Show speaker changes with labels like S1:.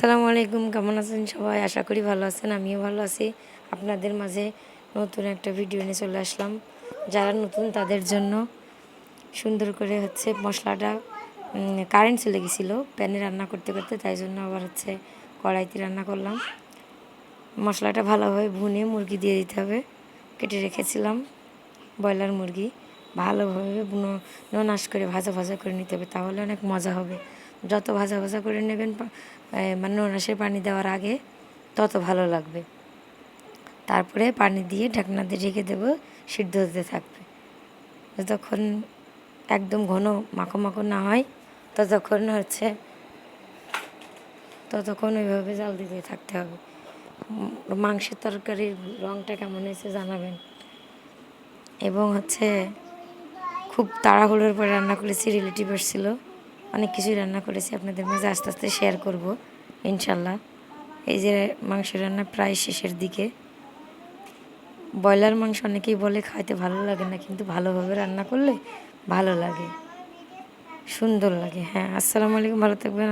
S1: আসসালামু আলাইকুম, কেমন আছেন সবাই? আশা করি ভালো আছেন। আমিও ভালো আছি। আপনাদের মাঝে নতুন একটা ভিডিও নিয়ে চলে আসলাম। যারা নতুন তাদের জন্য সুন্দর করে মশলাটা কারেন্ট চলে গেছিলো প্যানে রান্না করতে করতে, তাই জন্য আবার কড়াইতে রান্না করলাম। মশলাটা ভালোভাবে ভুনে মুরগি দিয়ে দিতে হবে। কেটে রেখেছিলাম ব্রয়লার মুরগি, ভালোভাবে নাশ করে ভাজা ভাজা করে নিতে হবে, তাহলে অনেক মজা হবে। যত ভাজা ভাজা করে নেবেন মানে নোনাশের পানি দেওয়ার আগে তত ভালো লাগবে। তারপরে পানি দিয়ে ঢাকনা দিয়ে রেখে দেবো, সিদ্ধ হতে থাকবে। যতক্ষণ একদম ঘন মাখো মাখো না হয় ততক্ষণ ওইভাবে জাল দিতে থাকতে হবে। মাংসের তরকারির রঙটা কেমন হয়েছে জানাবেন। এবং খুব তাড়াহুড়োর পরে রান্না করেছি, রিলেটিভ এসেছিল, অনেক কিছুই রান্না করেছি, আপনাদের মাঝে আস্তে আস্তে শেয়ার করব ইনশাল্লাহ। এই যে মাংসের রান্না প্রায় শেষের দিকে। ব্রয়লার মাংস অনেকেই বলে খাইতে ভালো লাগে না, কিন্তু ভালোভাবে রান্না করলে ভালো লাগে, সুন্দর লাগে। হ্যাঁ, আসসালামু আলাইকুম, ভালো থাকবেন।